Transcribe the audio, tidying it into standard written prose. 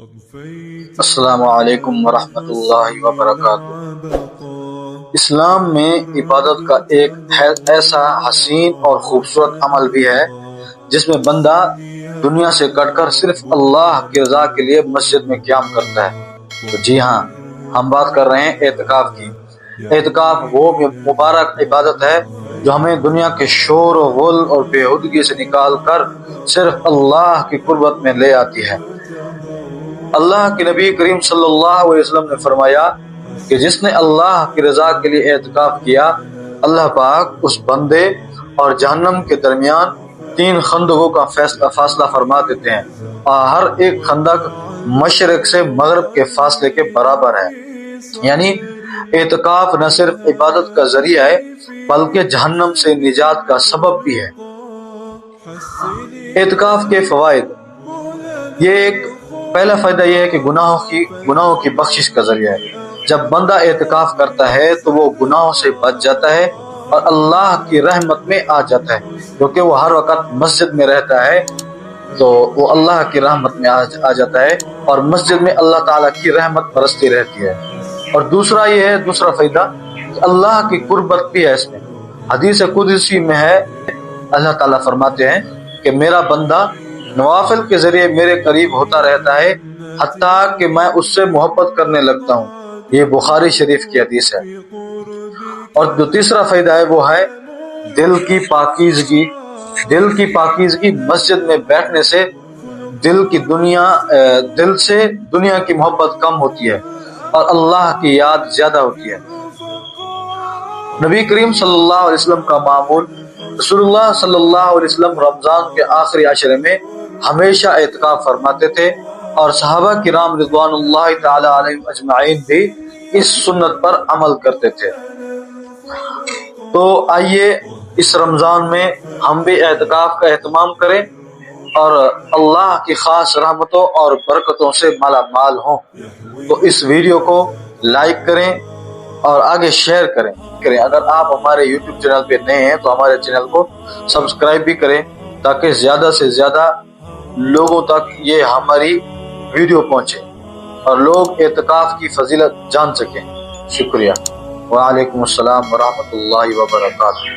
السلام علیکم ورحمۃ اللہ وبرکاتہ۔ اسلام میں عبادت کا ایک ایسا حسین اور خوبصورت عمل بھی ہے جس میں بندہ دنیا سے کٹ کر صرف اللہ کی رضا کے لیے مسجد میں قیام کرتا ہے۔ تو جی ہاں، ہم بات کر رہے ہیں اعتکاف کی۔ اعتکاف وہ مبارک عبادت ہے جو ہمیں دنیا کے شور و غل اور بےہودگی سے نکال کر صرف اللہ کی قربت میں لے آتی ہے۔ اللہ کے نبی کریم صلی اللہ علیہ وسلم نے فرمایا کہ جس نے اللہ کی رضا کے لیے اعتکاف کیا، اللہ پاک اس بندے اور جہنم کے درمیان 3 خندقوں کا فاصلہ فرما دیتے ہیں، اور ہر ایک خندق مشرق سے مغرب کے فاصلے کے برابر ہے۔ یعنی اعتکاف نہ صرف عبادت کا ذریعہ ہے بلکہ جہنم سے نجات کا سبب بھی ہے۔ اعتکاف کے فوائد، پہلا فائدہ یہ ہے کہ گناہوں کی بخشش کا ذریعہ ہے۔ جب بندہ اعتکاف کرتا ہے تو وہ گناہوں سے بچ جاتا ہے اور اللہ کی رحمت میں آ جاتا ہے، کیونکہ وہ ہر وقت مسجد میں رہتا ہے تو وہ اللہ کی رحمت میں آ جاتا ہے، اور مسجد میں اللہ تعالیٰ کی رحمت برستی رہتی ہے۔ اور دوسرا فائدہ کہ اللہ کی قربت بھی ہے اس میں۔ حدیث قدسی میں ہے، اللہ تعالیٰ فرماتے ہیں کہ میرا بندہ نوافل کے ذریعے میرے قریب ہوتا رہتا ہے حتیٰ کہ میں اس سے محبت کرنے لگتا ہوں۔ یہ بخاری شریف کی حدیث ہے۔ اور جو تیسرا فائدہ ہے وہ ہے دل کی پاکیزگی۔ دل کی پاکیزگی، مسجد میں بیٹھنے سے دل سے دنیا کی محبت کم ہوتی ہے اور اللہ کی یاد زیادہ ہوتی ہے۔ نبی کریم صلی اللہ علیہ وسلم کا معمول، رسول اللہ صلی اللہ علیہ وسلم رمضان کے آخری عشرے میں ہمیشہ اعتکاف فرماتے تھے، اور صحابہ کرام رضوان اللہ تعالی علیہم اجمعین بھی اس سنت پر عمل کرتے تھے۔ تو آئیے اس رمضان میں ہم بھی اعتکاف کا اہتمام کریں اور اللہ کی خاص رحمتوں اور برکتوں سے مالا مال ہوں۔ تو اس ویڈیو کو لائک کریں اور آگے شیئر کریں۔ اگر آپ ہمارے یوٹیوب چینل پہ نئے ہیں تو ہمارے چینل کو سبسکرائب بھی کریں تاکہ زیادہ سے زیادہ لوگوں تک یہ ہماری ویڈیو پہنچے اور لوگ اعتکاف کی فضیلت جان سکیں۔ شکریہ۔ وعلیکم السلام ورحمۃ اللہ وبرکاتہ۔